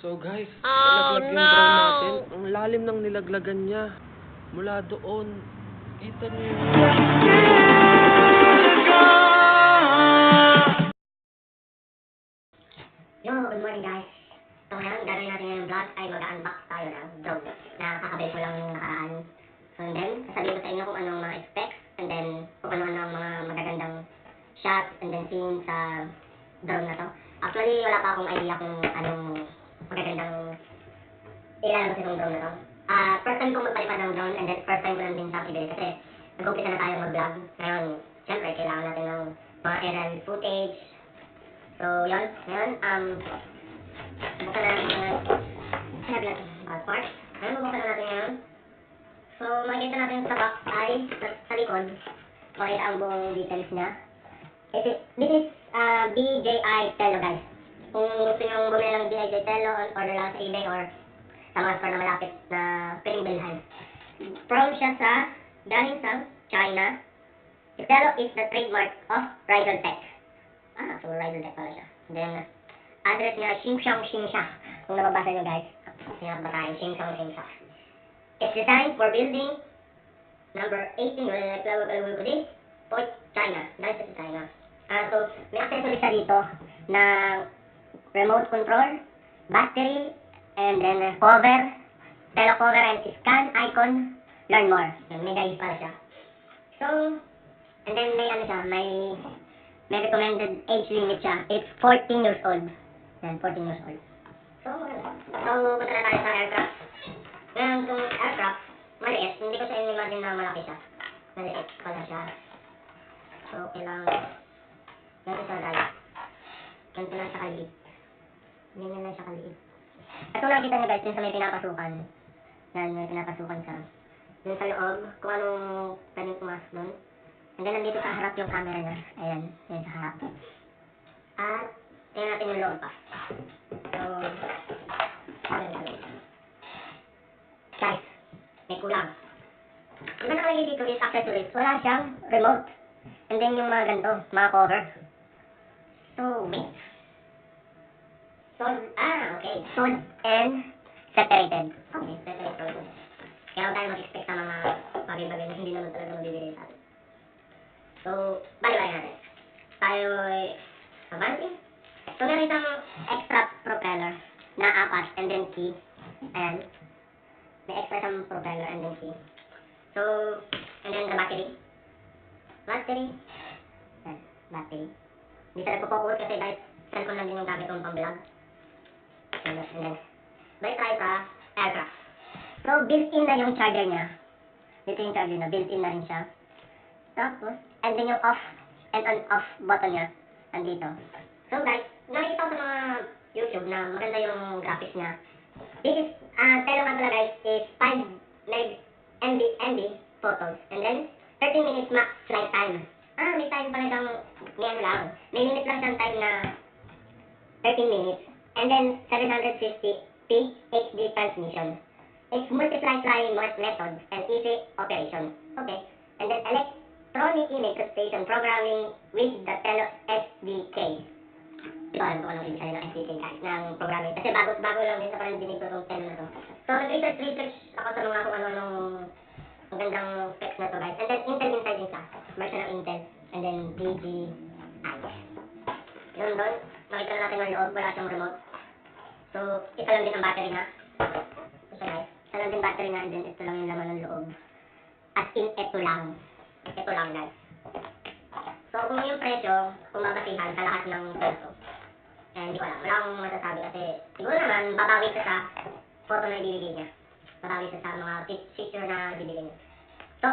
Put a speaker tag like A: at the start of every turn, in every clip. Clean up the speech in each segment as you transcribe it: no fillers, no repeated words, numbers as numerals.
A: So guys, nilaglag yung drone natin. Ang lalim ng nilaglagan niya. Mula doon. Kita niyo yun.
B: Yo, good morning guys. So ngayon, gagawin natin yung vlog ay mag-unbox tayo ng drone na kakabit ko lang yung nakaraan. So and then, sasabihin ko sa inyo kung anong mga specs and then kung ano-ano ang mga magagandang shots and then scenes sa drone na to. Actually, wala pa akong idea kung anong magagandang ilalabas itong drone na to. First time kong magpalipad ng drone and then first time ko lang din siyang ibili kasi nag-umpisa na tayo mag-vlog. Ngayon, syempre, kailangan natin ng mga aerial footage. So, yun. Ngayon, buksan na natin yung part. Ngayon, bubuksan na natin ngayon. So, makikita natin sa box ay sa likod. Makikita ang buong details niya. This is BJI Tello, guys. Kung gusto nyo bumili ng BJI Tello, order lang sa eBay or sa mga store na malapit na pwedeng bilhan. Galing sa China. The Tello is the trademark of Rydell Tech. So Rydell Tech pala siya. Then, address niya, Xinxiang. Kung nababasa nyo guys, sinabatahin, Xinxiang. It's designed for building number 18, Port China. Galing sa China. So, may accessory siya dito na remote control, battery, and then cover, Tello cover, and scan icon, learn more. May guide para siya. So, and then may ano siya, may recommended age limit siya. It's 14 years old. Yan, 14 years old. So, punta na tayo sa aircraft. Ngayon, itong aircraft, maliit. Hindi ko sa imagine na malaki siya. Maliit pala siya. So, kailangan, ganito siya guys. Ganito lang siya kaliit. Ganyan lang siya kaliit. At kung nakikita niyo guys, yun sa may pinapasukan. Yan, may pinapasukan siya. Yun sa loob, kung anong pwedeng pumasok doon. And then, nandito sa harap yung camera niya. Ayan, yan sa harap. At, tingnan natin yung loob pa. So, guys, may kulang. Iba na kalagay dito is accessories. Wala siyang remote. And then yung mga ganito, mga cover. So, wait. Okay. Sold and separated. Okay, separated. Kaya tayo mag-expect sa mga bagay-bagay na hindi naman talaga mabibigay sa atin. So, balik-balik natin. Tayo ay abanti. So, meron isang extra propeller na apat and then key. Ayan. May extra isang propeller and then key. So, and then the battery. Ayan, battery. Hindi sa nagpo-focus kasi guys, cellphone lang din yung gamit kong pang-vlog. And then, balik tayo sa aircraft. So, built-in na yung charger niya. Dito yung charger na, built-in na rin siya. Tapos, and then yung off and on-off button niya, andito. So guys, nakikita ko sa mga YouTube na maganda yung graphics niya. This is, Tello nga pala guys, is 5 MB photos. And then, 13 minutes max flight time. May time pala siyang, ngayon lang. May limit lang siyang time na 13 minutes. And then, 750p HD transmission. It's multi-flight flying method and easy operation. Okay. And then, electronic image station programming with the Tello SDK. Ito alam ko anong ibig sabihin ng SDK guys, ng programming. Kasi bago lang din sa parang dinig ko itong Tello na to. So, nag-research ako sa mga kung ano-anong magandang specs na to guys. And then, Intel inside din siya. Version ng Intel. And then, BGI. Yun doon. Makita na natin ng loob. Wala siyang remote. So, ito lang din ang battery na. Ito siya guys. Ito lang din battery na. And then, ito lang yung laman ng loob. As in, ito lang. Ito lang guys. So, kung yung presyo, kung mabasihan sa lahat ng presyo, hindi ko alam. Wala akong masasabi kasi siguro naman, babawi sa photo na ibibigay niya. Babawi sa mga picture na ibibigay niya. So,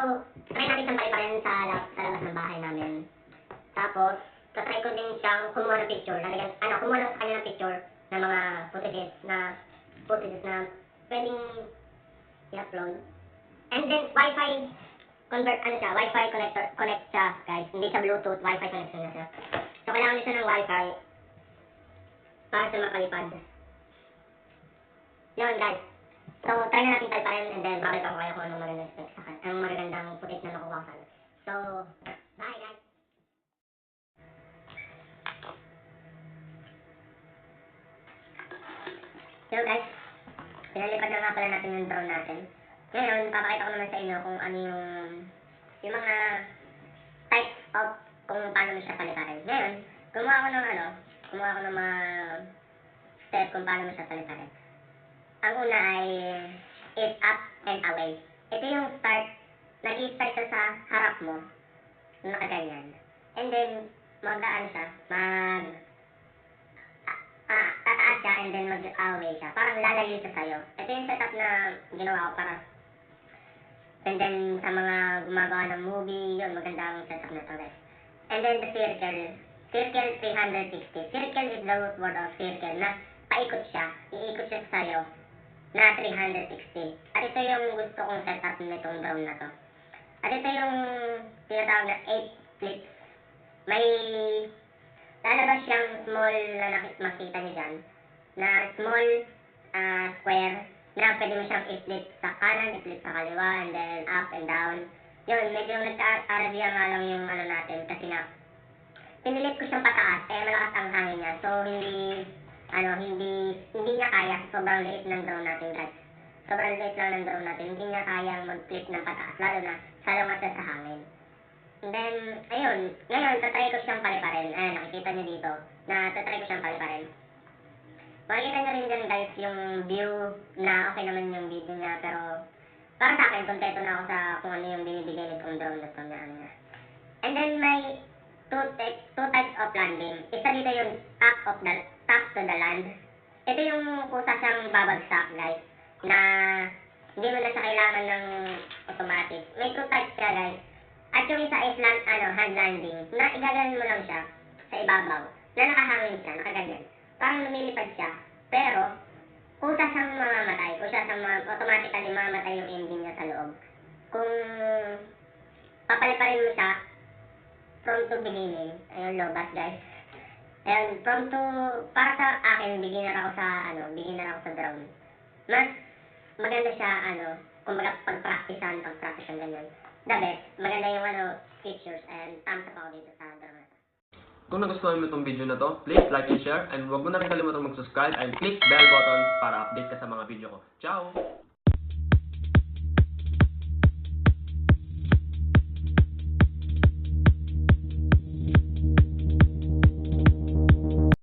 B: try natin siyang paliparin sa labas ng bahay namin. Tapos, try ko din siyang kumuha ng picture. Kumuha ng kanya ng picture ng mga footages na pwedeng i-upload. And then, Wi-Fi Wi-Fi connect siya, guys. Hindi siya Bluetooth, Wi-Fi connection na siya. So, kailangan niya siya ng Wi-Fi para sa mapalipad. Yun, guys. So, try na natin paliparin and then babalikan ko kayo kung anong magandang specs sa akin. Anong magagandang footage na nakuha ko. So, bye, guys! So guys, pinalipad na nga pala natin yung drone natin. Ngayon, papakita ko naman sa inyo kung ano yung mga types of kung paano mo siya paliparin. Ngayon, kumuha ko ng mga step kung paano mo siya paliparin. Ang una ay is up and away. Ito yung start, nag-i-start siya sa harap mo, nakaganyan. And then, mag-aan siya, tataas siya and then mag-away siya. Parang lalayo siya sa'yo. Ito yung setup na ginawa ko para. And then, sa mga gumagawa ng movie, yun, magandang setup na to guys. And then, the circle. Circle 360. Circle is the root word of circle na paikot siya. Iikot siya sa'yo na 360. At ito yung gusto kong setup nitong drone na to. At ito yung tinatawag na 8 flips. May lalabas siyang small na makita niyo dyan, na small square na pwede mo siyang i-flip sa kanan, i-flip sa kaliwa, and then up and down. Yun, medyo nagka-arabia nga lang yung natin kasi na pinilit ko siyang pataas, malakas ang hangin niya. So, hindi niya kaya. Sobrang liit ng drone natin guys. Sobrang liit lang ng drone natin. Hindi niya kayang mag-flip ng pataas, lalo na salungat siya sa hangin. And then, ayun, ngayon, tatry ko siyang paliparin. Ayan, nakikita niyo dito, na tatry ko siyang paliparin. Makikita niyo rin dyan guys, yung view na okay naman yung video niya, pero para sa akin, kontento na ako sa kung ano yung binibigay nitong drone na to na ano. And then, may two types of landing. Isa dito yung top to the land. Ito yung kusa siyang babagsak guys, na hindi mo na siya kailangan ng automatic. May two types siya guys. At yung isa is hand landing, na igagalan mo lang siya sa ibabaw, na nakahangin siya, nakaganyan. Parang lumilipad siya, pero kusa siyang mamamatay, automatically mamamatay yung engine niya sa loob. Kung papaliparin mo siya, from to beginning, ayun, lobas guys. Ayun, para sa akin, beginner ako sa drone. Mas maganda siya, kumbaga pag-practice ganyan. The best, maganda yung features and thumbs up ako dito sa drone.
A: Kung nagustuhan mo itong video na to, please like and share, and huwag mo na rin kalimutan mag-subscribe and click bell button para update ka sa mga video ko. Ciao!